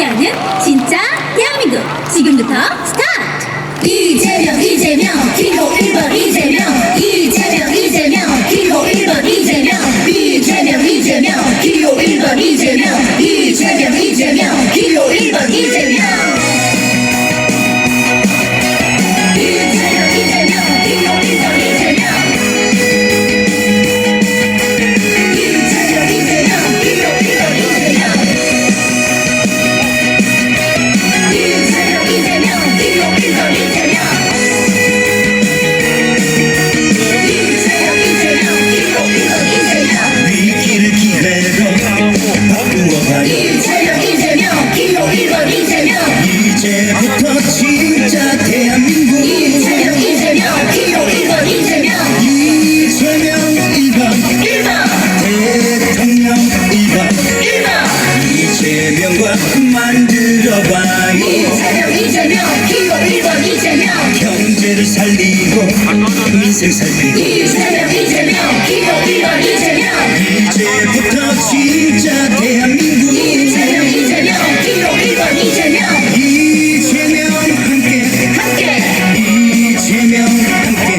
함께하는 진짜 대한민국 지금부터 스타트! 이재명 기호 1번 이재명 기호 1번 이재명 기호 1번 이재명 기호 1번 이재명 이제부터 진짜 대한민국 이재명 기호 1번 이재명 1번 대통령 1번 이재명과 만들어봐요 이재명 기호 1번 이재명 경제를 살리고 민생 살리고 이재명 기호 1번 이재명 이제부터 진짜 대한민국 이재명 기호 1번 이재명 이재명 함께 이재명 함께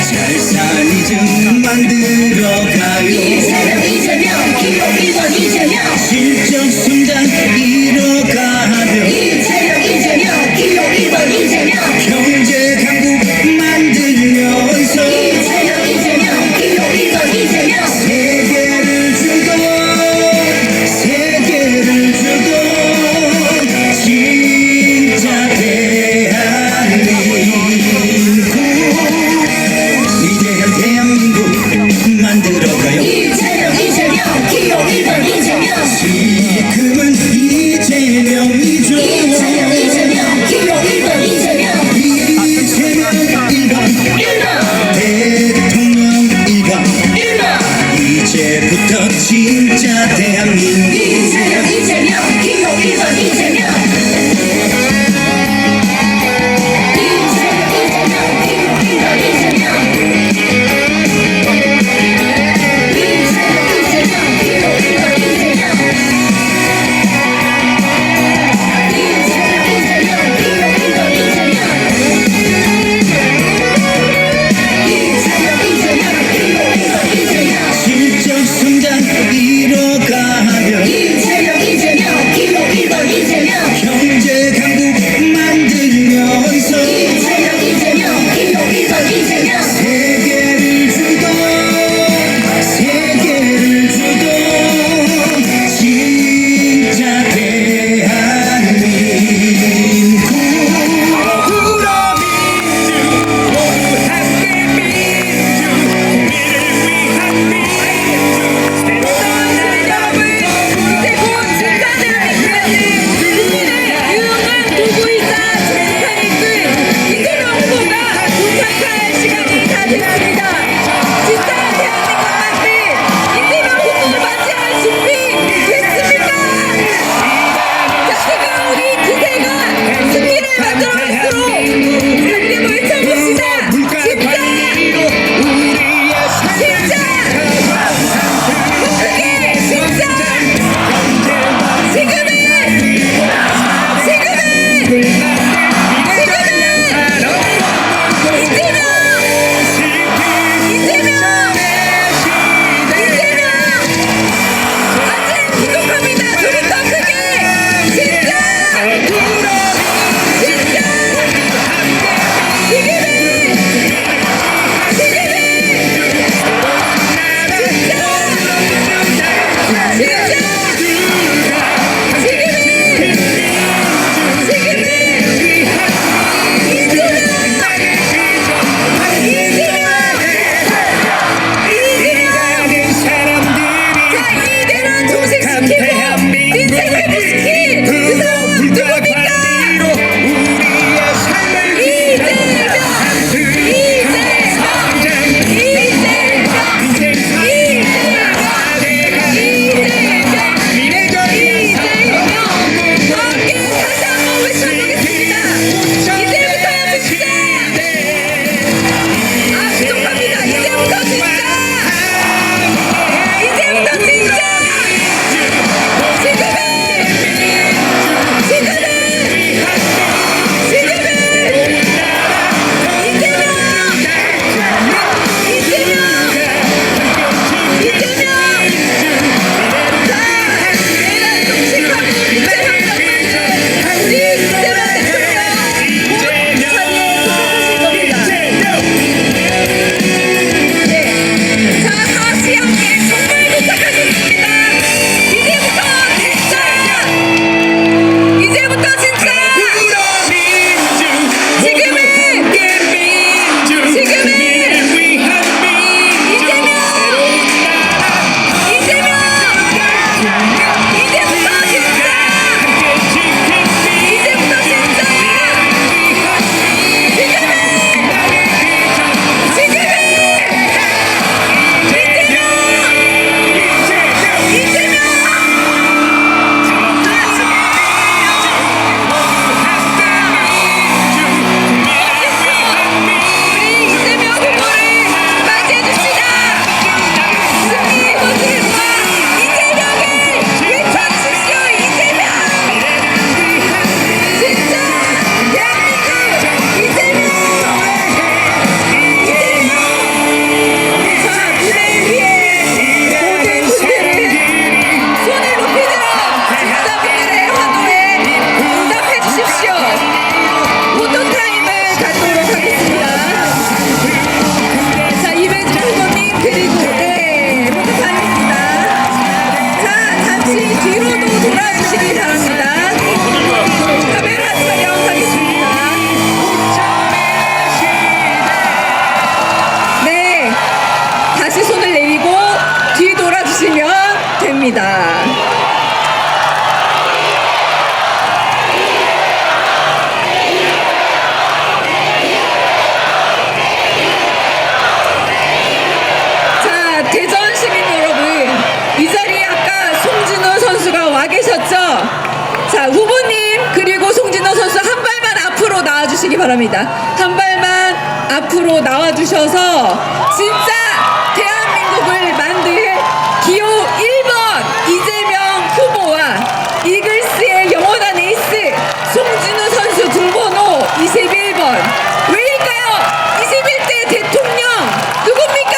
잘 사는 좀 만들어가요 이재명 기호 1번 이재명 실적 성장 이뤄가며 이재명 기호 1번 이재명 경제 강국 만들면서 이재명 준비되셨죠? 자, 후보님 그리고 송진호 선수 한 발만 앞으로 나와주시기 바랍니다. 한 발만 앞으로 나와주셔서 진짜 대한민국을 만들 기호 1번 이재명 후보와 이글스의 영원한 에이스 송진우 선수 등번호 21번 왜일까요? 21대 대통령 누굽니까?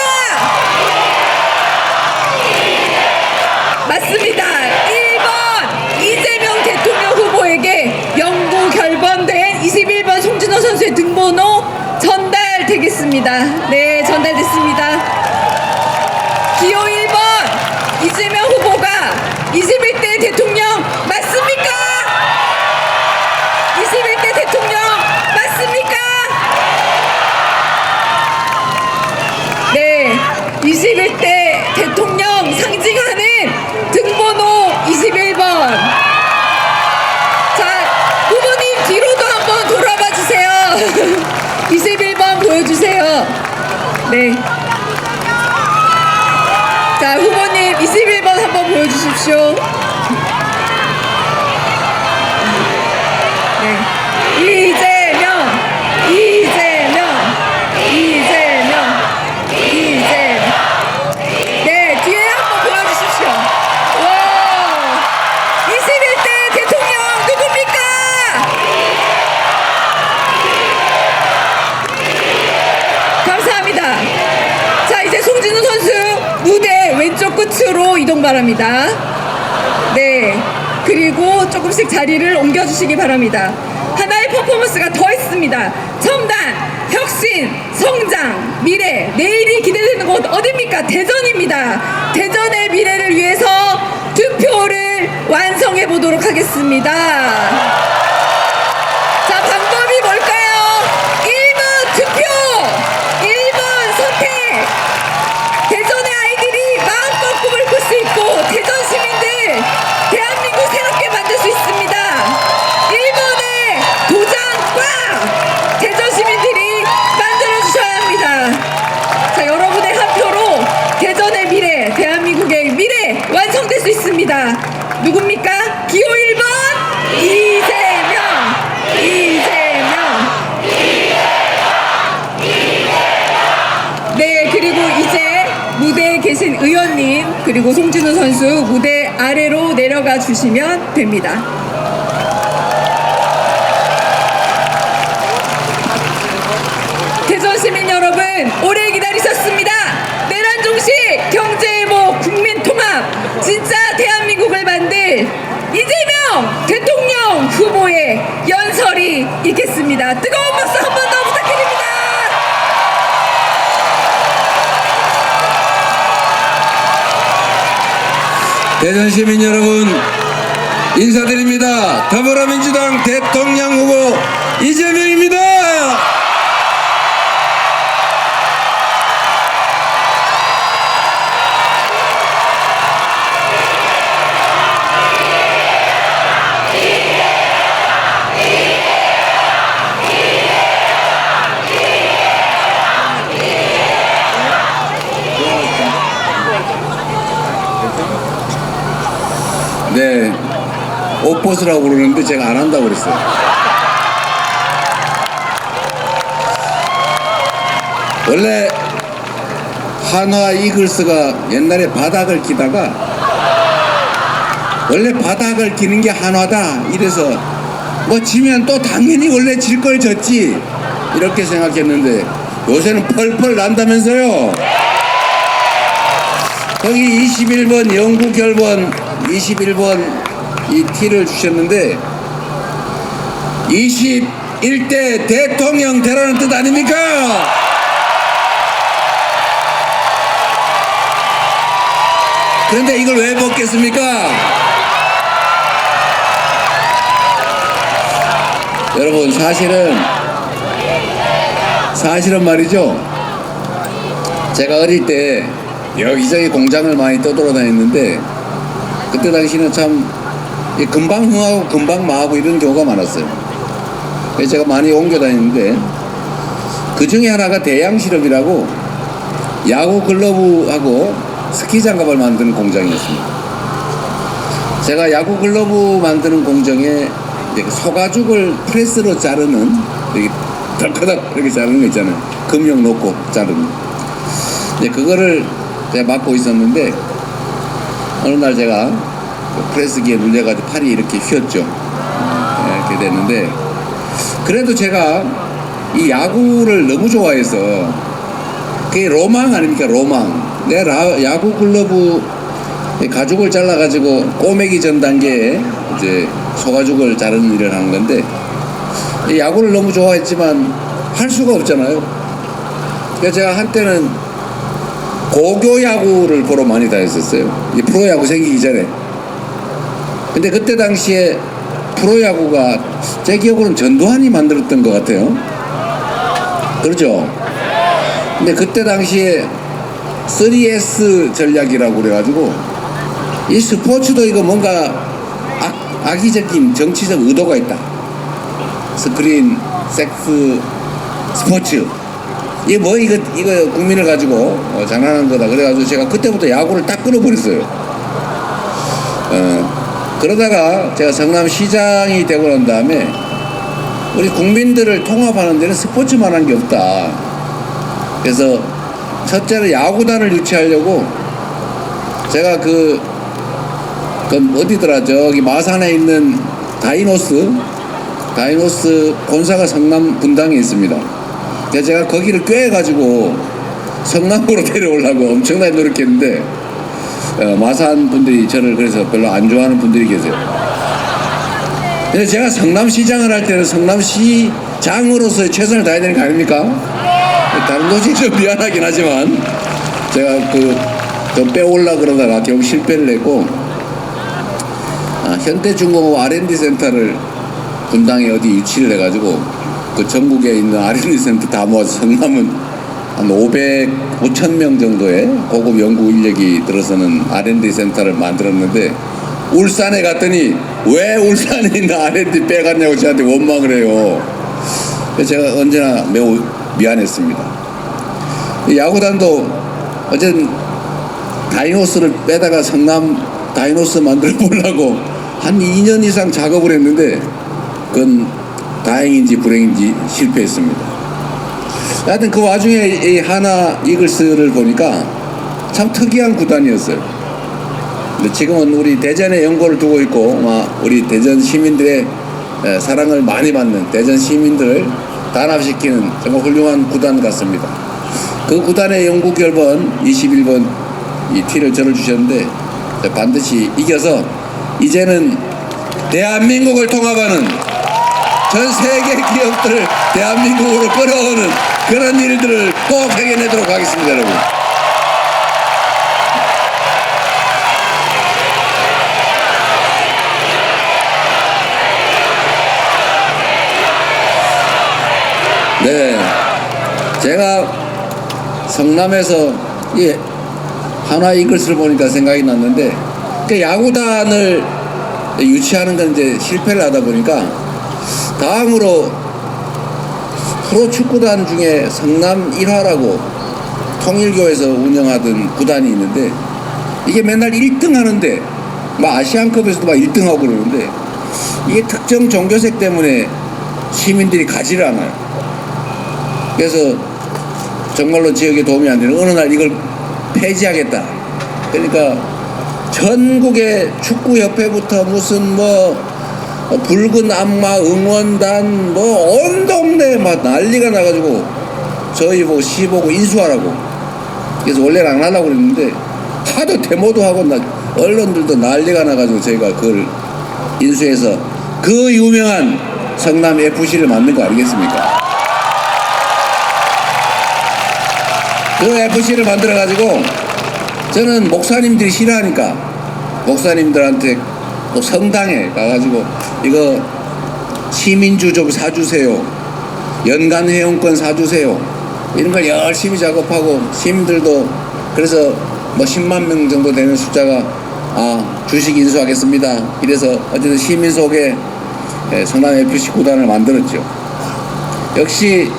맞습니다. 1번 이재명 대통령 후보에게 영구 결번된 21번 송진호 선수의 등번호 전달되겠습니다. 네, 전달됐습니다. 기호 1번 이재명 후보가 21대 대통령 맞습니까? 21대 대통령 맞습니까? 네, 21대 대통령 상징하는 등번호 21번. 자, 후보님 뒤로도 한번 돌아봐 주세요. 21번 보여주세요. 네. 자, 후보님 21번 한번 보여주십시오. 네. 이재명, 이재명, 이재명, 이재명. 네, 뒤에 한번 보여주십시오. 와, 21대 대통령 누굽니까? 감사합니다. 자, 이제 송진우 선수 무대 왼쪽 끝으로 이동 바랍니다. 네, 그리고 조금씩 자리를 옮겨주시기 바랍니다. 하나의 퍼포먼스가 더 있습니다. 첨단, 혁신, 성장, 미래, 내일이 기대되는 곳 어딥니까? 대전입니다. 대전의 미래를 위해서 투표를 완성해 보도록 하겠습니다. 자, 방법이 뭘까요? 1번 투표, 1번 선택. 대전의 아이들이 마음껏 꿈을 꿀 수 있고 대전 시민들 대한민국 새롭게 만들 수 있습니다. 1번의 도장 꽉! 대전 시민들이 만들어주셔야 합니다. 자, 여러분의 한 표로 대전의 미래, 대한민국의 미래 완성될 수 있습니다. 누굽니까? 기호 1번 이재명, 이재명. 네, 그리고 이제 무대에 계신 의원님 그리고 송진우 선수 무대 아래로 내려가 주시면 됩니다. 대전 시민 여러분, 오래 기다리셨습니다. 내란 종식, 경제회복, 국민통합, 진짜 대한민국을 만들 이재명 대통령 후보의 연설이 있겠습니다. 뜨거운 박수 한 번 더 부탁드립니다. 대전 시민 여러분 인사드립니다. 더불어민주당 대통령 후보 이재명입니다. 네, 옷벗으라고 그러는데 제가 안 한다고 그랬어요. 원래 한화 이글스가 옛날에 바닥을 기다가 원래 바닥을 기는 게 한화다 이래서 뭐 지면 또 당연히 원래 질 걸 졌지 이렇게 생각했는데 요새는 펄펄 난다면서요. 거기 21번 영구 결번 21번 이 티를 주셨는데 21대 대통령 되라는 뜻 아닙니까? 그런데 이걸 왜 벗겠습니까? 여러분 사실은 말이죠. 제가 어릴 때 여기저기 공장을 많이 떠돌아다녔는데 그때 당시는 참 금방 흥하고 금방 망하고 이런 경우가 많았어요. 그래서 제가 많이 옮겨 다녔는데 그 중에 하나가 대양실업이라고 야구 글러브하고 스키 장갑을 만드는 공장이었습니다. 제가 야구 글러브 만드는 공정에 이제 소가죽을 프레스로 자르는 이렇게 덜커덕 이렇게 자르는 거 있잖아요. 금형 놓고 자르는. 이제 그거를 제가 맡고 있었는데 어느 날 제가 프레스기에 눌려가지고 팔이 이렇게 휘었죠. 이렇게 됐는데 그래도 제가 이 야구를 너무 좋아해서 그게 로망 아닙니까? 로망. 내가 야구 글러브 가죽을 잘라가지고 꼬매기 전 단계에 이제 소가죽을 자르는 일을 하는 건데 이 야구를 너무 좋아했지만 할 수가 없잖아요. 그래서 제가 한때는 고교 야구를 보러 많이 다녔었어요. 이 프로야구 생기기 전에. 근데 그때 당시에 프로야구가 제 기억으로는 전두환이 만들었던 것 같아요. 그렇죠? 근데 그때 당시에 3S 전략이라고 그래가지고 이 스포츠도 이거 뭔가 악의적인 정치적 의도가 있다. 스크린, 섹스, 스포츠. 이게 뭐 이거 국민을 가지고 장난하는 거다. 그래가지고 제가 그때부터 야구를 딱 끊어버렸어요. 그러다가 제가 성남시장이 되고 난 다음에 우리 국민들을 통합하는 데는 스포츠만한 게 없다. 그래서 첫째로 야구단을 유치하려고 제가 그 어디더라 저기 마산에 있는 다이노스 본사가 성남 분당에 있습니다. 그래서 제가 거기를 꿰가지고 성남으로 데려오려고 엄청나게 노력했는데 마산 분들이 저를 그래서 별로 안 좋아하는 분들이 계세요. 그래서 제가 성남시장을 할 때는 성남시장으로서의 최선을 다해야 되는 거 아닙니까? 다른 도시 좀 미안하긴 하지만 제가 좀 빼올라 그러다가 결국 실패를 했고 현대중공업 R&D 센터를 분당에 어디 유치를 해가지고 그 전국에 있는 R&D 센터 다 모아서 성남은 한 5,000명 정도의 고급 연구 인력이 들어서는 R&D 센터를 만들었는데 울산에 갔더니 왜 울산에 있는 R&D 빼갔냐고 저한테 원망을 해요. 그래서 제가 언제나 매우 미안했습니다. 야구단도 어쨌든 다이노스를 빼다가 성남 다이노스 만들어 보려고 한 2년 이상 작업을 했는데 그건 다행인지 불행인지 실패했습니다. 하여튼 그 와중에 이 하나 이글스를 보니까 참 특이한 구단이었어요. 근데 지금은 우리 대전에 연고를 두고 있고 우리 대전 시민들의 사랑을 많이 받는 대전 시민들을 단합시키는 정말 훌륭한 구단 같습니다. 그 구단의 영구 결번 21번 이 티를 저를 주셨는데 반드시 이겨서 이제는 대한민국을 통합하는 전 세계 기업들을 대한민국으로 끌어오는 그런 일들을 꼭 해내도록 하겠습니다, 여러분. 네, 제가 성남에서 이 하나 이글스를 보니까 생각이 났는데 그 야구단을 유치하는 건 이제 실패를 하다 보니까 다음으로 프로축구단 중에 성남 1화라고 통일교에서 운영하던 구단이 있는데 이게 맨날 1등 하는데 아시안컵에서도 1등 하고 그러는데 이게 특정 종교색 때문에 시민들이 가지를 않아요. 그래서 정말로 지역에 도움이 안 되는 어느 날 이걸 폐지하겠다. 그러니까 전국의 축구협회부터 무슨 붉은 악마 응원단 온 동네 난리가 나가지고 저희 보고 시 보고 인수하라고. 그래서 원래는 안 하려고 그랬는데 하도 데모도 하고 언론들도 난리가 나가지고 저희가 그걸 인수해서 그 유명한 성남 FC를 만든 거 아니겠습니까? 그 FC를 만들어가지고 저는 목사님들이 싫어하니까 목사님들한테 또 성당에 가가지고 이거 시민주 좀 사주세요. 연간 회원권 사주세요. 이런 걸 열심히 작업하고 시민들도 그래서 10만 명 정도 되는 숫자가 주식 인수하겠습니다. 이래서 어쨌든 시민 속에 성남 FC 구단을 만들었죠. 역시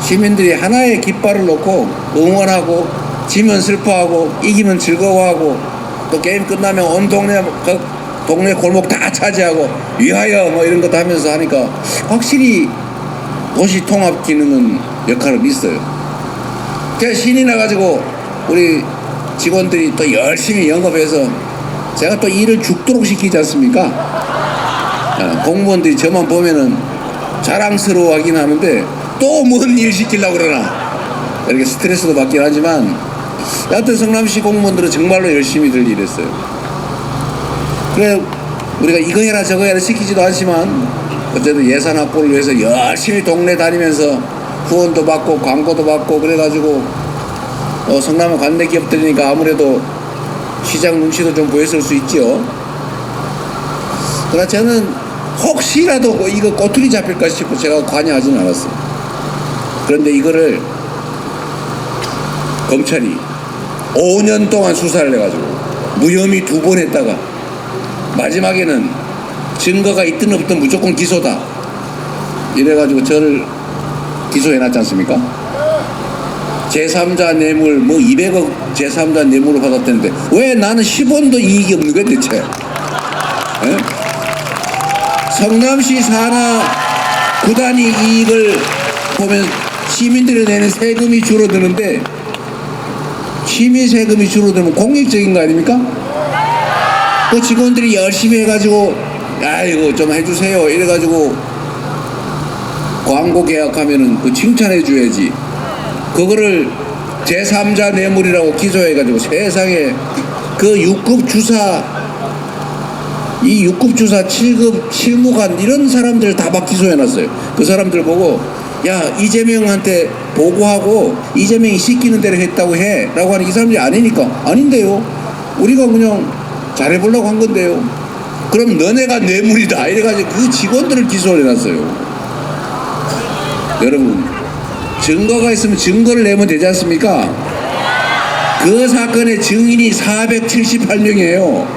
시민들이 하나의 깃발을 놓고 응원하고 지면 슬퍼하고 이기면 즐거워하고 또 게임 끝나면 온 동네 동네 골목 다 차지하고 위하여 뭐 이런 것도 하면서 하니까 확실히 도시 통합 기능은 역할을 있어요. 제가 신이 나가지고 우리 직원들이 또 열심히 영업해서 제가 또 일을 죽도록 시키지 않습니까? 공무원들이 저만 보면은 자랑스러워 하긴 하는데 또 뭔 일 시키려고 그러나 이렇게 스트레스도 받긴 하지만 여하튼 성남시 공무원들은 정말로 열심히들 일했어요. 그래 우리가 이거 해라 저거 해라 시키지도 않지만 어쨌든 예산 확보를 위해서 열심히 동네 다니면서 후원도 받고 광고도 받고 그래가지고 성남은 관내 기업들이니까 아무래도 시장 눈치도 좀 보였을 수 있죠. 그러나 저는 혹시라도 이거 꼬투리 잡힐까 싶고 제가 관여하지는 않았어요. 그런데 이거를 검찰이 5년 동안 수사를 해가지고 무혐의 2번 했다가 마지막에는 증거가 있든 없든 무조건 기소다 이래가지고 저를 기소해놨지 않습니까? 제3자 뇌물 뭐 200억 제3자 뇌물을 받았다는데 왜 나는 10원도 이익이 없는 거야 대체? 에? 성남시 산하 구단위 이익을 보면 시민들이 내는 세금이 줄어드는데 시민 세금이 줄어들면 공익적인 거 아닙니까? 그 직원들이 열심히 해가지고 아이고 좀 해주세요 이래가지고 광고 계약하면은 그 칭찬해 줘야지. 그거를 제3자 뇌물이라고 기소해가지고 세상에 그 6급 주사 이 6급 주사 7급 실무관 이런 사람들 다 막 기소해놨어요. 그 사람들 보고 야 이재명한테 보고하고 이재명이 시키는 대로 했다고 해 라고 하는 이 사람들이 아니니까 아닌데요 우리가 그냥 잘해보려고 한 건데요 그럼 너네가 뇌물이다 이래가지고 그 직원들을 기소를 해놨어요. 여러분 증거가 있으면 증거를 내면 되지 않습니까? 그 사건의 증인이 478명이에요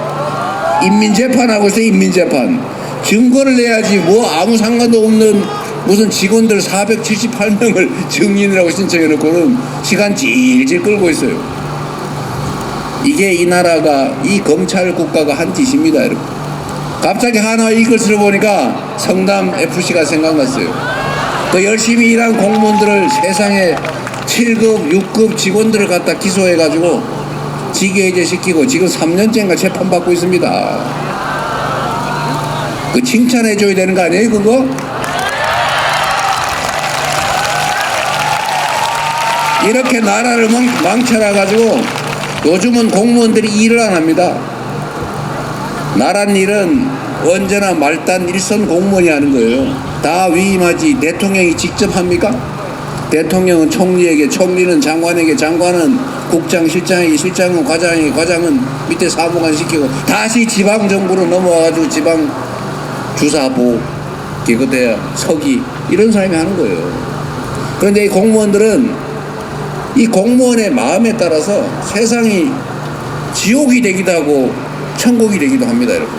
인민재판하고 있어요. 인민재판 증거를 내야지 뭐 아무 상관도 없는 무슨 직원들 478명을 증인이라고 신청해놓고는 시간 질질 끌고 있어요. 이게 이 나라가 이 검찰 국가가 한 짓입니다 여러분. 갑자기 하나 이걸 들어보니까 성남FC가 생각났어요. 그 열심히 일한 공무원들을 세상에 7급 6급 직원들을 갖다 기소해가지고 징계해제 시키고 지금 3년째인가 재판받고 있습니다. 그 칭찬해줘야 되는 거 아니에요 그거? 이렇게 나라를 망쳐놔가지고 요즘은 공무원들이 일을 안 합니다. 나란 일은 언제나 말단 일선 공무원이 하는 거예요. 다 위임하지 대통령이 직접 합니까? 대통령은 총리에게, 총리는 장관에게, 장관은 국장, 실장에게, 실장은 과장에게, 과장은 밑에 사무관 시키고 다시 지방정부로 넘어와가지고 지방 주사보, 개거대, 서기 이런 사람이 하는 거예요. 그런데 이 공무원들은 이 공무원의 마음에 따라서 세상이 지옥이 되기도 하고 천국이 되기도 합니다 여러분.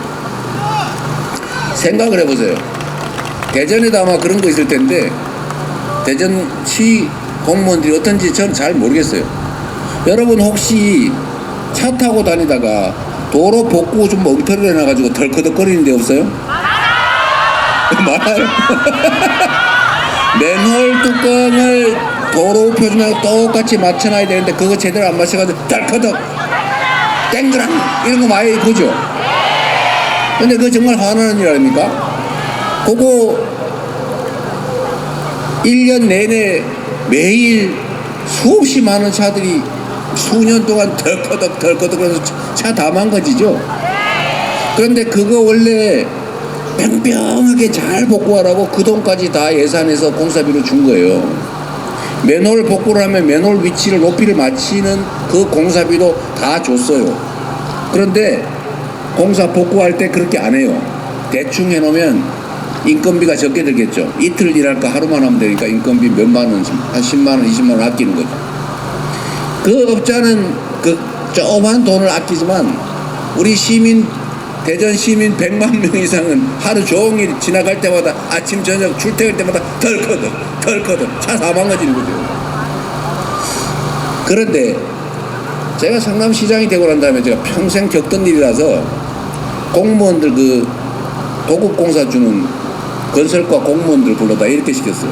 생각을 해보세요. 대전에도 아마 그런 거 있을 텐데 대전시 공무원들이 어떤지 저는 잘 모르겠어요. 여러분 혹시 차 타고 다니다가 도로 복구 좀 엉터리를 해놔가지고 덜커덕거리는 데 없어요? 많아요. 맨홀 뚜껑을 도로 우표준하고 똑같이 맞춰놔야 되는데 그거 제대로 안 맞춰가지고 덜커덕 땡그랑 이런 거 많이 보죠. 근데 그거 정말 화나는 일 아닙니까? 그거 1년 내내 매일 수없이 많은 차들이 수년 동안 덜커덕 덜커덕 해서 차 다 망가지죠. 그런데 그거 원래 평평하게 잘 복구하라고 그 돈까지 다 예산해서 공사비로 준 거예요. 맨홀 복구를 하면 맨홀 위치를 높이를 맞추는 그 공사비도 다 줬어요. 그런데 공사 복구할 때 그렇게 안 해요. 대충 해놓으면 인건비가 적게 들겠죠. 이틀 일할까 하루만 하면 되니까 인건비 몇만 원, 한 10만 원, 20만 원 아끼는 거죠. 그 업자는 그 조그만 돈을 아끼지만 우리 시민, 대전 시민 100만 명 이상은 하루 종일 지나갈 때마다 아침 저녁 출퇴근 때마다 덜커덕 차 다 망가지는 거죠. 그런데 제가 성남시장이 되고 난 다음에 제가 평생 겪던 일이라서 공무원들 그 도급공사 주는 건설과 공무원들 불러다 이렇게 시켰어요.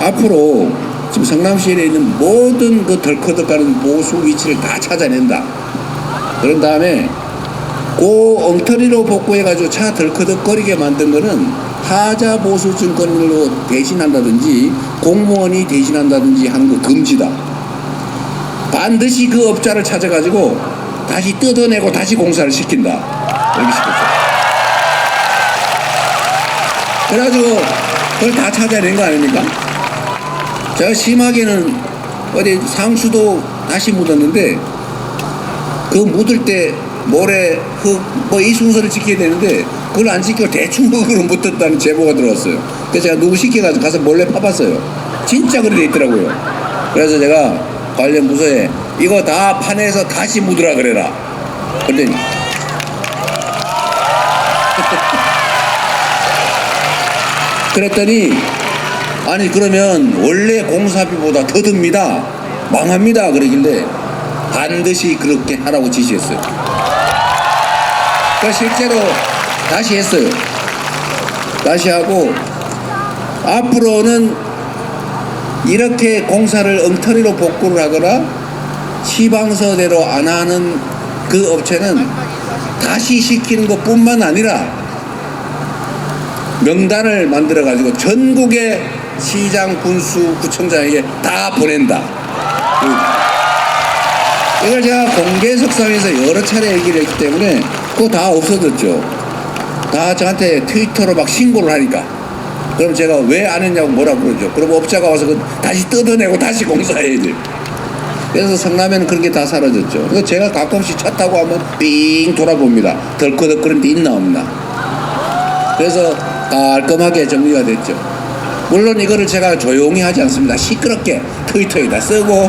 앞으로 지금 성남시에 있는 모든 그 덜커덕하는 보수 위치를 다 찾아낸다. 그런 다음에 그 엉터리로 복구해가지고 차 덜커덕거리게 만든 거는 하자 보수 증권으로 대신한다든지 공무원이 대신한다든지 하는 거 금지다. 반드시 그 업자를 찾아가지고 다시 뜯어내고 다시 공사를 시킨다. 이렇게 시켰어요. 그래가지고 그걸 다 찾아낸 거 아닙니까? 제가 심하게는 어디 상수도 다시 묻었는데 그 묻을 때 모래, 흙, 뭐 이 순서를 지켜야 되는데 그걸 안 지키고 대충 흙으로 묻었다는 제보가 들어왔어요. 그래서 제가 누구 시켜가지고 가서 몰래 파봤어요. 진짜 그래 돼 있더라고요. 그래서 제가 관련 부서에 이거 다 파내서 다시 묻으라 그래라. 그랬더니 그랬더니 아니 그러면 원래 공사비보다 더 듭니다. 망합니다. 그러길래 반드시 그렇게 하라고 지시했어요. 그러니까 실제로 다시 했어요. 다시 하고 앞으로는 이렇게 공사를 엉터리로 복구를 하거나 시방서대로 안 하는 그 업체는 다시 시키는 것뿐만 아니라 명단을 만들어 가지고 전국의 시장, 군수, 구청장에게 다 보낸다. 이걸 제가 공개석상에서 여러 차례 얘기를 했기 때문에 그거 다 없어졌죠. 다 저한테 트위터로 막 신고를 하니까. 그럼 제가 왜 안 했냐고 뭐라 그러죠. 그럼 업자가 와서 다시 뜯어내고 다시 공사해야지. 그래서 성남에는 그런 게 다 사라졌죠. 그래서 제가 가끔씩 차 타고 하면 삥 돌아봅니다. 덜커덕거리는 데 있나 없나. 그래서 깔끔하게 정리가 됐죠. 물론 이거를 제가 조용히 하지 않습니다. 시끄럽게 트위터에다 쓰고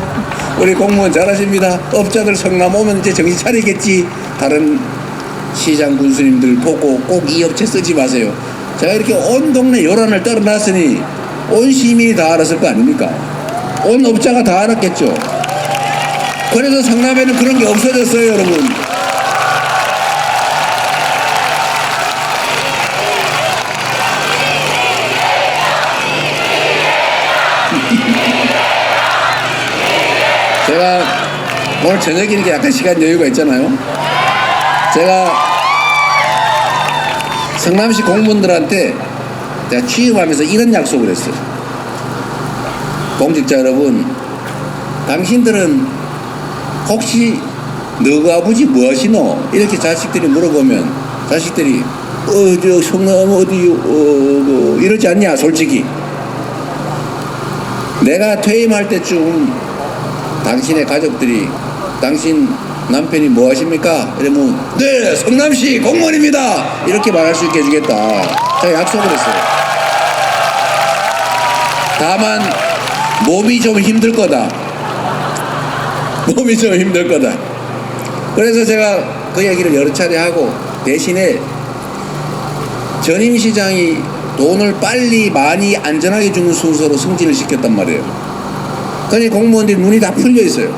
우리 공무원 잘하십니다. 업자들 성남 오면 이제 정신 차리겠지. 다른 시장 군수님들 보고 꼭 이 업체 쓰지 마세요. 제가 이렇게 온 동네 요란을 떨어놨으니 온 시민이 다 알았을 거 아닙니까? 온 업자가 다 알았겠죠. 그래서 성남에는 그런 게 없어졌어요, 여러분. 제가 오늘 저녁이니까 약간 시간 여유가 있잖아요. 제가 성남시 공무원들한테 제가 취임하면서 이런 약속을 했어요. 공직자 여러분, 당신들은 혹시 너가 아버지 뭐 하시노? 이렇게 자식들이 물어보면 자식들이 저 성남 어디 이러지 않냐 솔직히. 내가 퇴임할 때쯤 당신의 가족들이 당신 남편이 뭐 하십니까? 이러면 네 성남시 공무원입니다 이렇게 말할 수 있게 해주겠다. 제가 약속을 했어요. 다만 몸이 좀 힘들 거다. 몸이 좀 힘들 거다. 그래서 제가 그 얘기를 여러 차례 하고 대신에 전임 시장이 돈을 빨리 많이 안전하게 주는 순서로 승진을 시켰단 말이에요. 그러니 공무원들이 눈이 다 풀려 있어요.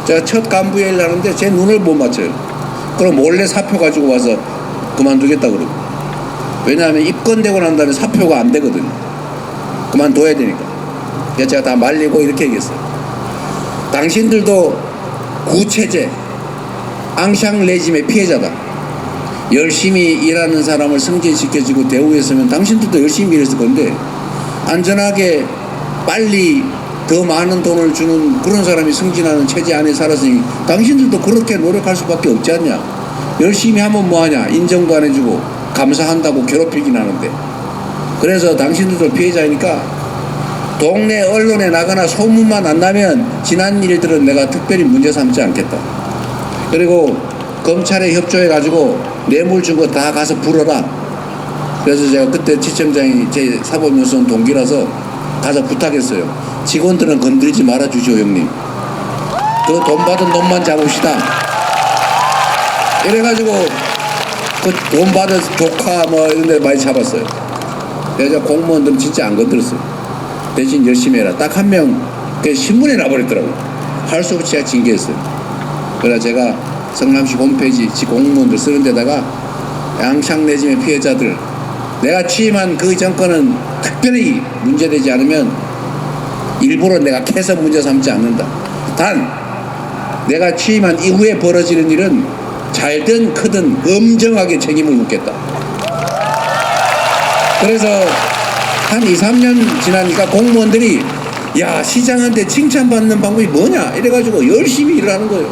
제가 첫 간부회의를 하는데 제 눈을 못 맞춰요. 그럼 몰래 사표 가지고 와서 그만두겠다 그러고. 왜냐하면 입건되고 난 다음에 사표가 안 되거든요. 그만둬야 되니까. 그래서 제가 다 말리고 이렇게 얘기했어요. 당신들도 구체제, 앙샹 레짐의 피해자다. 열심히 일하는 사람을 승진시켜주고 대우했으면 당신들도 열심히 일했을 건데 안전하게 빨리 더 많은 돈을 주는 그런 사람이 승진하는 체제 안에 살았으니 당신들도 그렇게 노력할 수밖에 없지 않냐. 열심히 하면 뭐하냐. 인정도 안 해주고 감사한다고 괴롭히긴 하는데. 그래서 당신들도 피해자이니까 동네 언론에 나가나 소문만 안 나면 지난 일들은 내가 특별히 문제 삼지 않겠다. 그리고 검찰에 협조해가지고 뇌물 준 거 다 가서 불어라. 그래서 제가 그때 지청장이 제 사법연수원 동기라서 가서 부탁했어요. 직원들은 건드리지 말아주시오 형님. 그 돈 받은 놈만 잡읍시다. 이래가지고 그 돈 받은 조카 뭐 이런 데 많이 잡았어요. 그래서 공무원들은 진짜 안 건드렸어요. 대신 열심히 해라. 딱 한 명 그 신문에 나버렸더라고요. 할 수 없이 제가 징계했어요. 그래서 제가 성남시 홈페이지 지 공무원들 쓰는 데다가 양창내짐의 피해자들, 내가 취임한 그 정권은 특별히 문제되지 않으면 일부러 내가 캐서 문제 삼지 않는다. 단 내가 취임한 이후에 벌어지는 일은 잘든 크든 엄정하게 책임을 묻겠다. 그래서 한 2, 3년 지나니까 공무원들이 야, 시장한테 칭찬받는 방법이 뭐냐 이래가지고 열심히 일을 하는 거예요.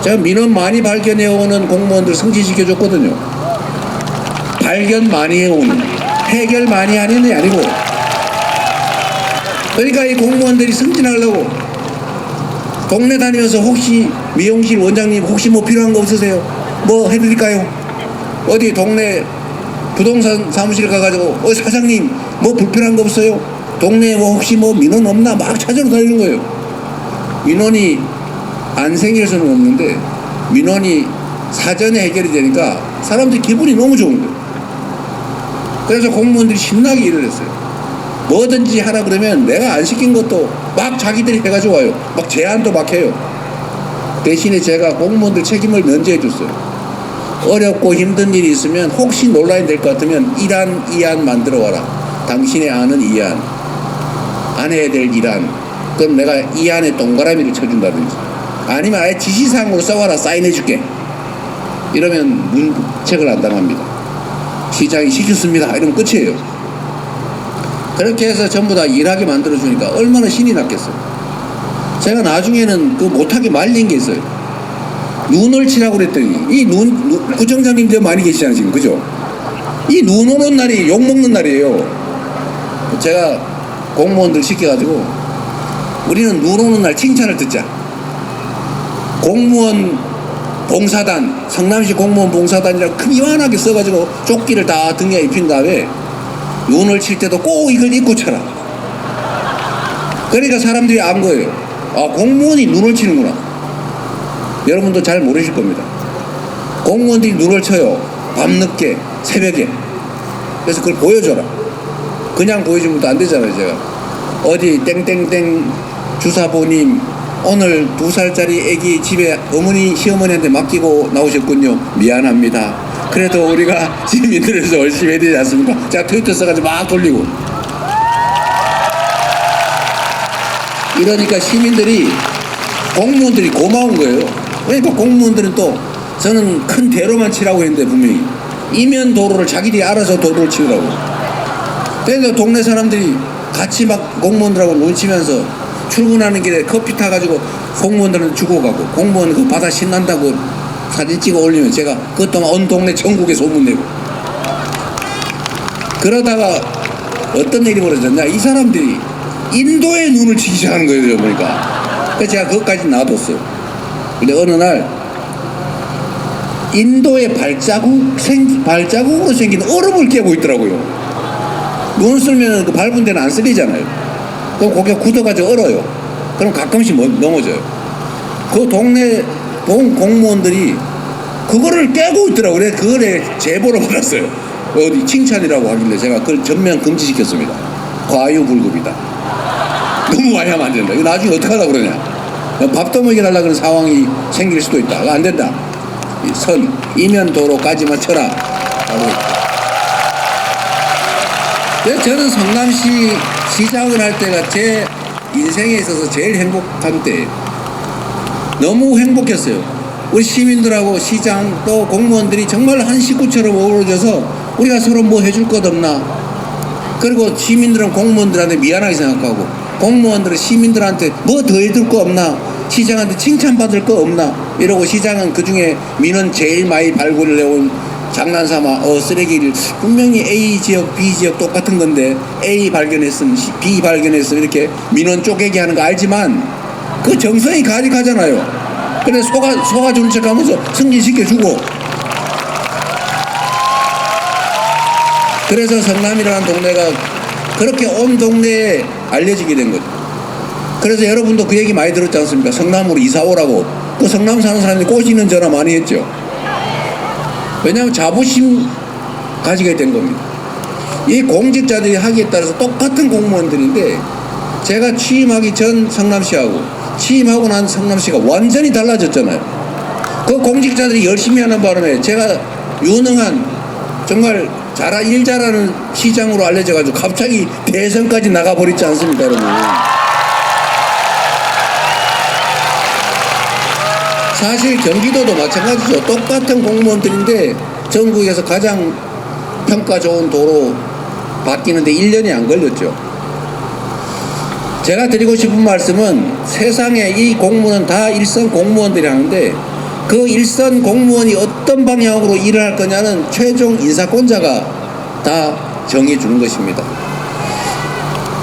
제가 민원 많이 발견해오는 공무원들 승진시켜줬거든요. 발견 많이 해오는, 해결 많이 하는 게 아니고. 그러니까 이 공무원들이 승진하려고 동네 다니면서 혹시 미용실 원장님 혹시 뭐 필요한 거 없으세요? 뭐 해드릴까요? 어디 동네 부동산 사무실 가가지고 사장님 뭐 불편한 거 없어요? 동네에 뭐 혹시 뭐 민원 없나? 막 찾으러 다니는 거예요. 민원이 안 생길 수는 없는데 민원이 사전에 해결이 되니까 사람들이 기분이 너무 좋은 거예요. 그래서 공무원들이 신나게 일을 했어요. 뭐든지 하라 그러면 내가 안 시킨 것도 막 자기들이 해가지고 와요. 막 제안도 막 해요. 대신에 제가 공무원들 책임을 면제해 줬어요. 어렵고 힘든 일이 있으면 혹시 논란이 될 것 같으면 1안, 2안 만들어 와라. 당신의 안은 2안, 안 해야 될 1안. 그럼 내가 2안에 동그라미를 쳐준다든지, 아니면 아예 지시사항으로 써와라, 사인해 줄게. 이러면 문책을 안 당합니다. 시장이 시켰습니다 이러면 끝이에요. 그렇게 해서 전부 다 일하게 만들어주니까 얼마나 신이 났겠어요. 제가 나중에는 그 못하게 말린 게 있어요. 눈을 치라고 그랬더니, 이 구청장님들 많이 계시잖아요 지금, 그죠? 이 눈 오는 날이 욕먹는 날이에요. 제가 공무원들 시켜가지고 우리는 눈 오는 날 칭찬을 듣자. 공무원 봉사단, 성남시 공무원 봉사단이라고 큰 이만하게 써가지고 조끼를 다 등에 입힌 다음에 눈을 칠 때도 꼭 이걸 입고 쳐라. 그러니까 사람들이 안 거예요. 아, 공무원이 눈을 치는구나. 여러분도 잘 모르실 겁니다. 공무원들이 눈을 쳐요. 밤늦게, 새벽에. 그래서 그걸 보여줘라. 그냥 보여주면 또 안 되잖아요, 제가. 어디 땡땡땡 주사보님 오늘 2살짜리 애기 집에 어머니 시어머니한테 맡기고 나오셨군요. 미안합니다. 그래도 우리가 시민들에서 열심히 해야 되지 않습니까? 제가 트위터 써가지고 막 돌리고. 이러니까 시민들이, 공무원들이 고마운 거예요. 그러니까 공무원들은 또 저는 큰 대로만 치라고 했는데 분명히 이면 도로를 자기들이 알아서 도로를 치우라고. 그래서 동네 사람들이 같이 막 공무원들하고 눈치면서 출근하는 길에 커피 타가지고 공무원들은 주고 가고, 공무원 그 바다 신난다고 사진 찍어 올리면 제가 그것도 온 동네 전국에 소문내고. 그러다가 어떤 일이 벌어졌냐, 이 사람들이 인도에 눈을 치기 시작하는 거예요. 보니까. 그래서 제가 그것까지 놔뒀어요. 근데 어느 날 인도에 발자국으로 생긴 얼음을 깨고 있더라고요. 눈 쓸면 그 밟은 데는 안 쓸리잖아요. 그럼 거기가 굳어가지고 얼어요. 그럼 가끔씩 넘어져요. 그 동네 공무원들이 그거를 깨고 있더라고요. 그래서 그거에 제보를 받았어요. 어디 칭찬이라고 하길래 제가 그걸 전면 금지시켰습니다. 과유불급이다. 너무 많이 하면 안 된다. 이거 나중에 어떡하려고 그러냐. 밥도 먹여달라 그런 상황이 생길 수도 있다. 안 된다. 선, 이면도로까지만 쳐라. 그래서 저는 성남시 시장을 할 때가 제 인생에 있어서 제일 행복한 때예요. 너무 행복했어요. 우리 시민들하고 시장 또 공무원들이 정말 한 식구처럼 어우러져서 우리가 서로 뭐 해줄 것 없나. 그리고 시민들은 공무원들한테 미안하게 생각하고, 공무원들은 시민들한테 뭐 더 해줄 거 없나, 시장한테 칭찬받을 거 없나 이러고, 시장은 그중에 민원 제일 많이 발굴을 해온 장난삼아 쓰레기를 분명히 A 지역 B 지역 똑같은 건데 A 발견했으면 B 발견했으면 이렇게 민원 쪼개기 하는 거 알지만 그 정성이 가득하잖아요. 그래 속아주는 척하면서 승진시켜주고. 그래서 성남이라는 동네가 그렇게 온 동네에 알려지게 된 거죠. 그래서 여러분도 그 얘기 많이 들었지 않습니까? 성남으로 이사 오라고. 그 성남 사는 사람들이 꼬시는 전화 많이 했죠. 왜냐하면 자부심 가지게 된 겁니다. 이 공직자들이 하기에 따라서 똑같은 공무원들인데, 제가 취임하기 전 성남시하고 취임하고 난 성남시가 완전히 달라졌잖아요. 그 공직자들이 열심히 하는 바람에 제가 유능한 정말 일 잘하는 시장으로 알려져가지고 갑자기 대선까지 나가버렸지 않습니까, 여러분? 사실 경기도도 마찬가지죠. 똑같은 공무원들인데 전국에서 가장 평가 좋은 도로 바뀌는데 1년이 안 걸렸죠. 제가 드리고 싶은 말씀은 세상에 이 공무원은 다 일선 공무원들이 하는데 그 일선 공무원이 어떤 방향으로 일을 할 거냐는 최종 인사권자가 다 정해주는 것입니다.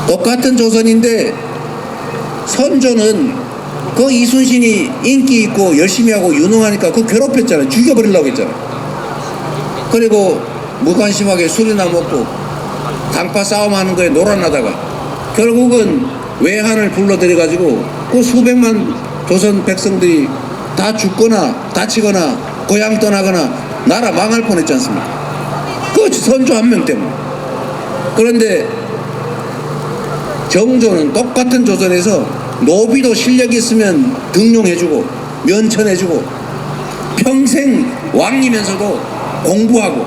똑같은 조선인데 선조는 그 이순신이 인기 있고 열심히 하고 유능하니까 그 괴롭혔잖아요. 죽여버리려고 했잖아요. 그리고 무관심하게 술이나 먹고 당파 싸움하는 거에 놀아나다가 결국은 외환을 불러들여가지고 그 수백만 조선 백성들이 다 죽거나 다치거나 고향 떠나거나 나라 망할 뻔했지 않습니까? 그 선조 한 명 때문에. 그런데 정조는 똑같은 조선에서 노비도 실력 있으면 등용해주고 면천해주고 평생 왕이면서도 공부하고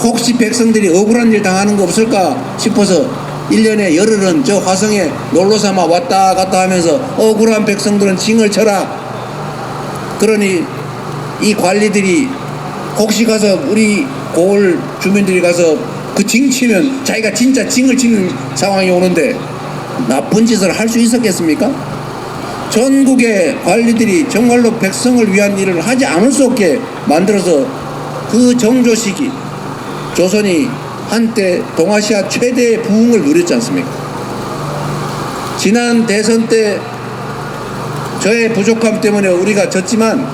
혹시 백성들이 억울한 일 당하는 거 없을까 싶어서 1년에 열흘은 저 화성에 놀러삼아 왔다 갔다 하면서 억울한 백성들은 징을 쳐라. 그러니 이 관리들이 혹시 가서 우리 고을 주민들이 가서 그 징 치면 자기가 진짜 징을 치는 상황이 오는데 나쁜 짓을 할 수 있었겠습니까? 전국의 관리들이 정말로 백성을 위한 일을 하지 않을 수 없게 만들어서 그 정조 시기 조선이 한때 동아시아 최대의 부흥을 누렸지 않습니까? 지난 대선 때 저의 부족함 때문에 우리가 졌지만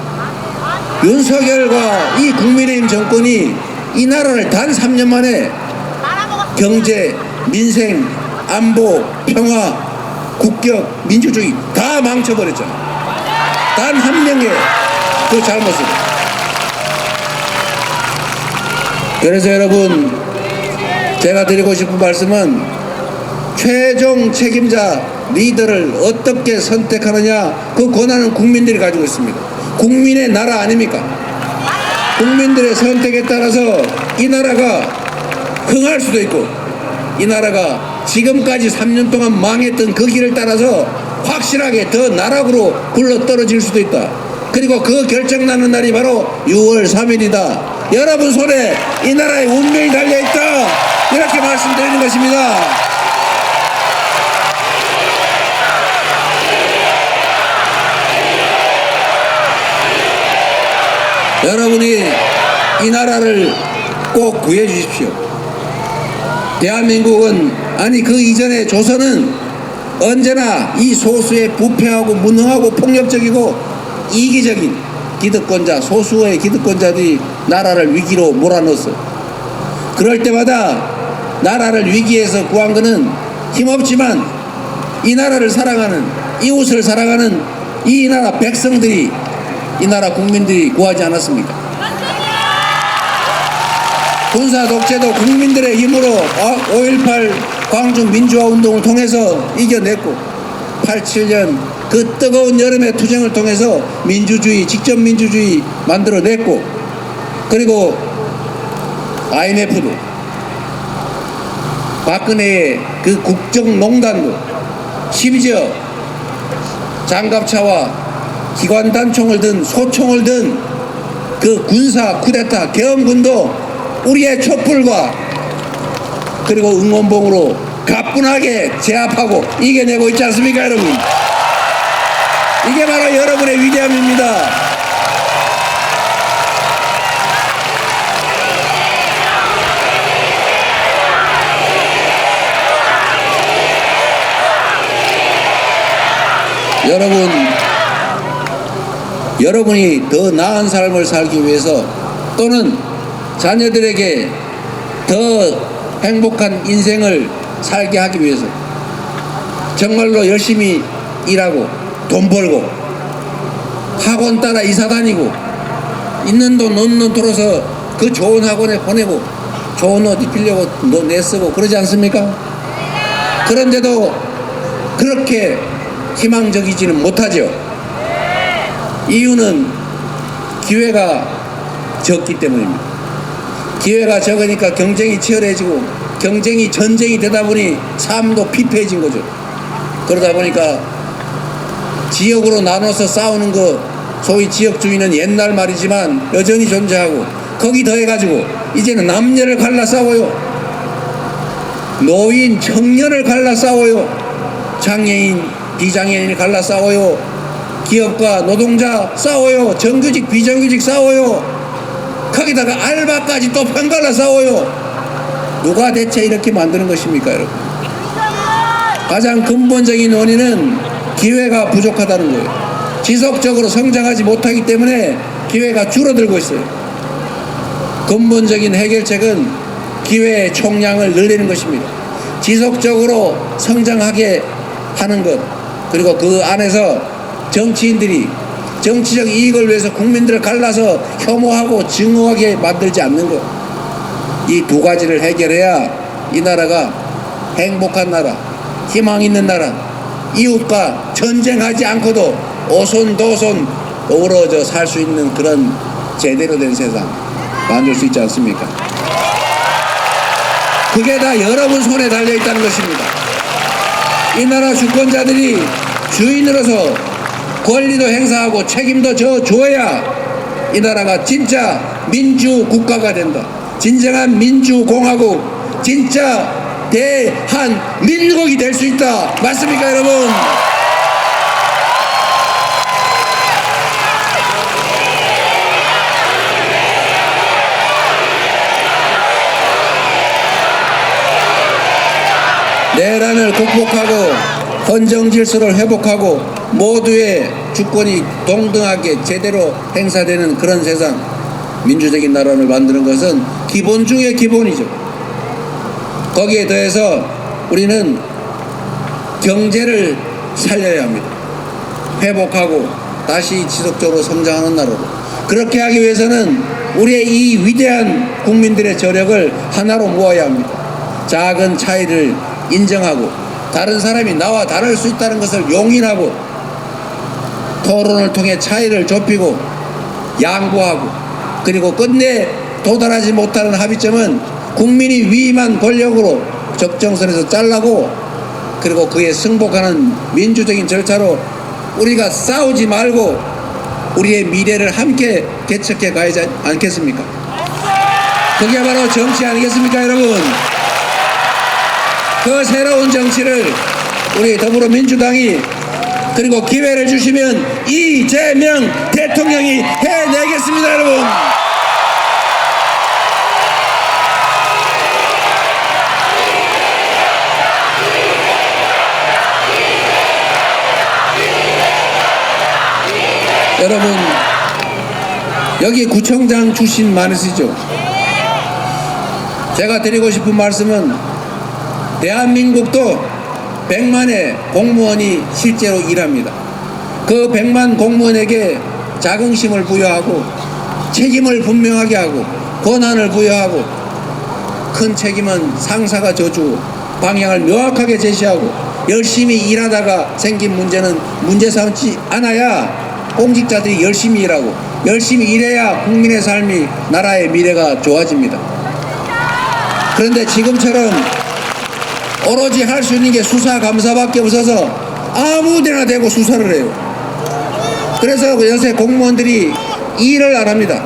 윤석열과 이 국민의힘 정권이 이 나라를 단 3년 만에 경제, 민생, 안보, 평화, 국격, 민주주의 다 망쳐버렸잖아요. 단 한 명의 그 잘못을. 그래서 여러분 제가 드리고 싶은 말씀은 최종 책임자 리더를 어떻게 선택하느냐 그 권한은 국민들이 가지고 있습니다. 국민의 나라 아닙니까? 국민들의 선택에 따라서 이 나라가 흥할 수도 있고 이 나라가 지금까지 3년 동안 망했던 그 길을 따라서 확실하게 더 나락으로 굴러떨어질 수도 있다. 그리고 그 결정나는 날이 바로 6월 3일이다. 여러분 손에 이 나라의 운명이 달려있다. 이렇게 말씀드리는 것입니다. 여러분이 이 나라를 꼭 구해 주십시오. 대한민국은 아니 그 이전에 조선은 언제나 이 소수의 부패하고 무능하고 폭력적이고 이기적인 기득권자 소수의 기득권자들이 나라를 위기로 몰아넣었어요. 그럴 때마다 나라를 위기에서 구한 것은 힘없지만 이 나라를 사랑하는 이웃을 사랑하는 이 나라 백성들이 이 나라 국민들이 구하지 않았습니까? 군사 독재도 국민들의 힘으로 5.18 광주 민주화 운동을 통해서 이겨냈고 87년 그 뜨거운 여름의 투쟁을 통해서 민주주의 직접 민주주의 만들어냈고 그리고 IMF도 박근혜의 그 국정농단도 심지어 장갑차와 기관단총을 든 소총을 든 그 군사 쿠데타 계엄군도 우리의 촛불과 그리고 응원봉으로 가뿐하게 제압하고 이겨내고 있지 않습니까, 여러분? 이게 바로 여러분의 위대함입니다. 여러분이 더 나은 삶을 살기 위해서 또는 자녀들에게 더 행복한 인생을 살게 하기 위해서 정말로 열심히 일하고 돈 벌고 학원 따라 이사 다니고 있는 돈 없는 돈 들어서 그 좋은 학원에 보내고 좋은 옷 입히려고 내쓰고 그러지 않습니까? 그런데도 그렇게 희망적이지는 못하죠. 이유는 기회가 적기 때문입니다. 기회가 적으니까 경쟁이 치열해지고 경쟁이 전쟁이 되다 보니 삶도 피폐해진 거죠. 그러다 보니까 지역으로 나눠서 싸우는 거 소위 지역주의는 옛날 말이지만 여전히 존재하고 거기 더해가지고 이제는 남녀를 갈라 싸워요. 노인, 청년을 갈라 싸워요. 장애인, 비장애인을 갈라 싸워요. 기업과 노동자 싸워요. 정규직, 비정규직 싸워요. 거기다가 알바까지 또 편갈라 싸워요. 누가 대체 이렇게 만드는 것입니까, 여러분? 가장 근본적인 원인은 기회가 부족하다는 거예요. 지속적으로 성장하지 못하기 때문에 기회가 줄어들고 있어요. 근본적인 해결책은 기회의 총량을 늘리는 것입니다. 지속적으로 성장하게 하는 것, 그리고 그 안에서 정치인들이 정치적 이익을 위해서 국민들을 갈라서 혐오하고 증오하게 만들지 않는 것, 이 두 가지를 해결해야 이 나라가 행복한 나라, 희망 있는 나라, 이웃과 전쟁하지 않고도 오손도손 어우러져 살 수 있는 그런 제대로 된 세상 만들 수 있지 않습니까? 그게 다 여러분 손에 달려있다는 것입니다. 이 나라 주권자들이 주인으로서 권리도 행사하고 책임도 져줘야 이 나라가 진짜 민주국가가 된다. 진정한 민주공화국, 진짜 대한민국이 될 수 있다. 맞습니까, 여러분? 내란을 극복하고 헌정 질서를 회복하고 모두의 주권이 동등하게 제대로 행사되는 그런 세상, 민주적인 나라를 만드는 것은 기본 중의 기본이죠. 거기에 더해서 우리는 경제를 살려야 합니다. 회복하고 다시 지속적으로 성장하는 나라로. 그렇게 하기 위해서는 우리의 이 위대한 국민들의 저력을 하나로 모아야 합니다. 작은 차이를 인정하고 다른 사람이 나와 다를 수 있다는 것을 용인하고 토론을 통해 차이를 좁히고 양보하고, 그리고 끝내 도달하지 못하는 합의점은 국민이 위임한 권력으로 적정선에서 잘라고, 그리고 그에 승복하는 민주적인 절차로 우리가 싸우지 말고 우리의 미래를 함께 개척해 가야지 않겠습니까? 그게 바로 정치 아니겠습니까, 여러분? 그 새로운 정치를 우리 더불어민주당이, 그리고 기회를 주시면 이재명 대통령이 해내겠습니다, 여러분. 여러분, 여기 구청장 출신 많으시죠? 제가 드리고 싶은 말씀은 대한민국도 100만의 공무원이 실제로 일합니다. 그 100만 공무원에게 자긍심을 부여하고 책임을 분명하게 하고 권한을 부여하고, 큰 책임은 상사가 져주고 방향을 명확하게 제시하고 열심히 일하다가 생긴 문제는 문제 삼지 않아야 공직자들이 열심히 일하고, 열심히 일해야 국민의 삶이, 나라의 미래가 좋아집니다. 그런데 지금처럼 오로지 할 수 있는 게 수사 감사밖에 없어서 아무 데나 대고 수사를 해요. 그래서 요새 공무원들이 일을 안 합니다.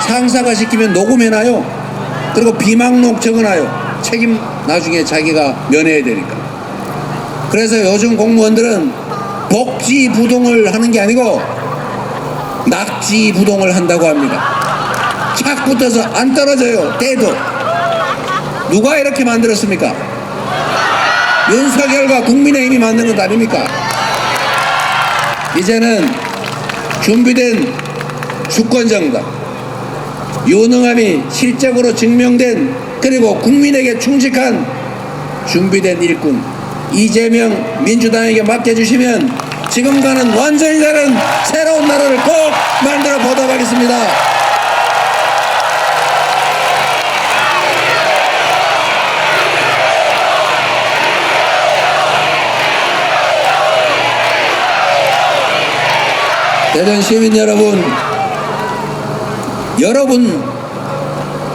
상사가 시키면 녹음해놔요. 그리고 비망록 적어놔요. 책임 나중에 자기가 면해야 되니까. 그래서 요즘 공무원들은 복지부동을 하는 게 아니고 낙지부동을 한다고 합니다. 착 붙어서 안 떨어져요. 때도. 누가 이렇게 만들었습니까? 윤석열과 국민의힘이 만든 것 아닙니까? 이제는 준비된 주권정당, 유능함이 실적으로 증명된, 그리고 국민에게 충직한 준비된 일꾼 이재명 민주당에게 맡겨주시면 지금과는 완전히 다른 새로운 나라를 꼭 만들어 보도록 하겠습니다. 대전 시민 여러분, 여러분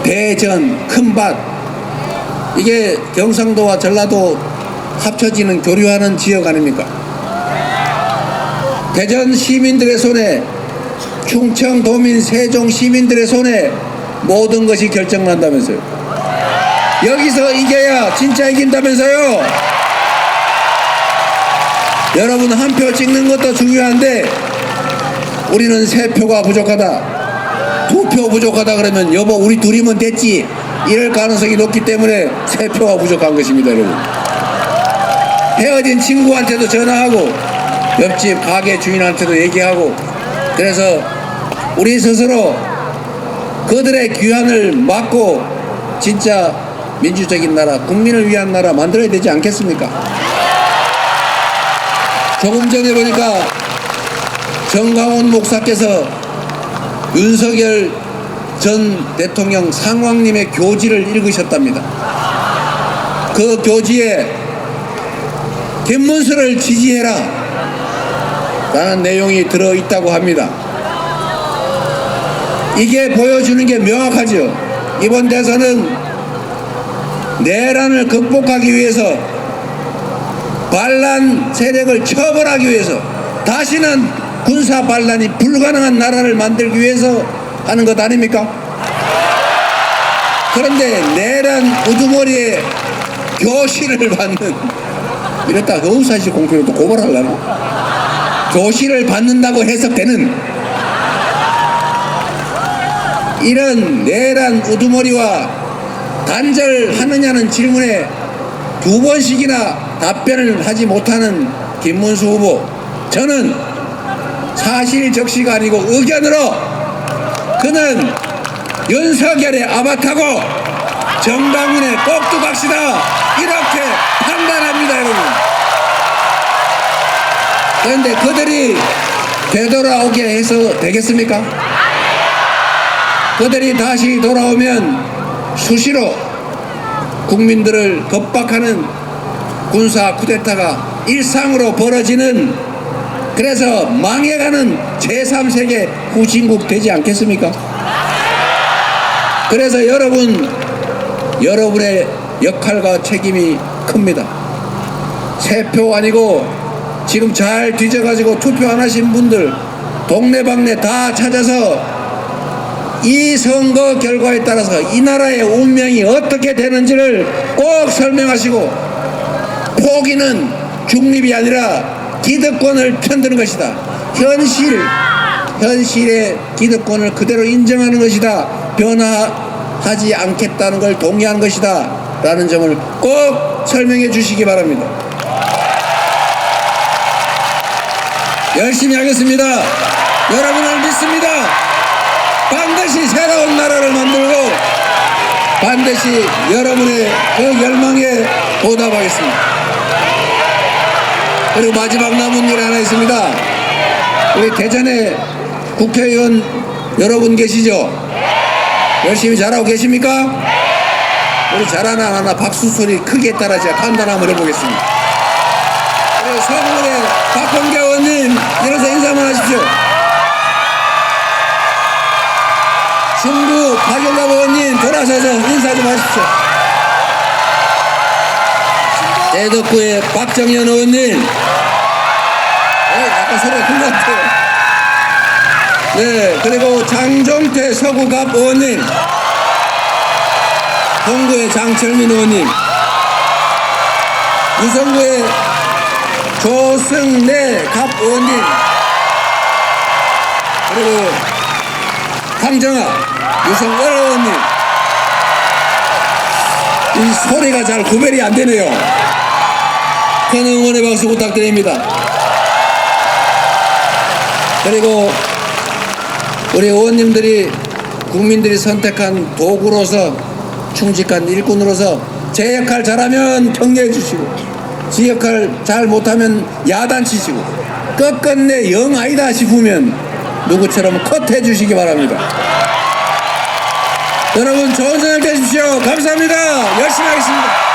대전 큰밭 이게 경상도와 전라도 합쳐지는 교류하는 지역 아닙니까? 대전 시민들의 손에 충청 도민 세종 시민들의 손에 모든 것이 결정난다면서요. 여기서 이겨야 진짜 이긴다면서요. 여러분 한 표 찍는 것도 중요한데 우리는 3표가 부족하다 2표 부족하다 그러면 여보 우리 둘이면 됐지 이럴 가능성이 높기 때문에 3표가 부족한 것입니다. 여러분 헤어진 친구한테도 전화하고 옆집 가게 주인한테도 얘기하고 그래서 우리 스스로 그들의 귀환을 막고 진짜 민주적인 나라 국민을 위한 나라 만들어야 되지 않겠습니까? 조금 전에 보니까 정강원 목사께서 윤석열 전 대통령 상왕님의 교지를 읽으셨답니다. 그 교지에 김문수를 지지해라 라는 내용이 들어있다고 합니다. 이게 보여주는 게 명확하죠. 이번 대선은 내란을 극복하기 위해서 반란 세력을 처벌하기 위해서 다시는 군사 반란이 불가능한 나라를 만들기 위해서 하는 것 아닙니까? 그런데 내란 우두머리에 교시를 받는 이랬다 의사실 공표를 또 고발하려나? 교시를 받는다고 해석되는 이런 내란 우두머리와 단절하느냐는 질문에 2번씩이나 답변을 하지 못하는 김문수 후보 저는 사실적시가 아니고 의견으로 그는 윤석열의 아바타고 정강훈의 꼭두각시다 이렇게 판단합니다. 여러분 그런데 그들이 되돌아오게 해서 되겠습니까? 그들이 다시 돌아오면 수시로 국민들을 겁박하는 군사 쿠데타가 일상으로 벌어지는 그래서 망해가는 제3세계 후진국 되지 않겠습니까? 그래서 여러분의 역할과 책임이 큽니다. 3표 아니고 지금 잘 뒤져가지고 투표 안 하신 분들 동네방네 다 찾아서 이 선거 결과에 따라서 이 나라의 운명이 어떻게 되는지를 꼭 설명하시고 포기는 중립이 아니라 기득권을 편드는 것이다. 현실의 기득권을 그대로 인정하는 것이다. 변화하지 않겠다는 걸 동의하는 것이다. 라는 점을 꼭 설명해 주시기 바랍니다. 열심히 하겠습니다. 여러분을 믿습니다. 반드시 새로운 나라를 만들고 반드시 여러분의 그 열망에 보답하겠습니다. 그리고 마지막 남은 일 하나 있습니다. 우리 대전에 국회의원 여러분 계시죠? 열심히 잘하고 계십니까? 우리 잘하나 안 하나 박수 소리 크게 따라 제가 판단 한번 해보겠습니다. 그리고 서울의 박범계 의원님 일어서 인사만 하십시오. 중구 박영갑 의원님 돌아서서 인사 좀 하십시오. 대덕구의 박정현 의원님 약간 소리가 큰 것 같아요. 네, 그리고 장종태 서구갑 의원님 동구의 장철민 의원님 유성구의 조승래 갑 의원님 그리고 황정아 유성월 의원님 이 소리가 잘 구별이 안 되네요. 큰 응원의 박수 부탁드립니다. 그리고 우리 의원님들이 국민들이 선택한 도구로서 충직한 일꾼으로서 제 역할 잘하면 격려해 주시고 지 역할 잘 못하면 야단치시고 끝끝내 영 아니다 싶으면 누구처럼 컷해 주시기 바랍니다. 여러분 좋은 저녁 되십시오. 감사합니다. 열심히 하겠습니다.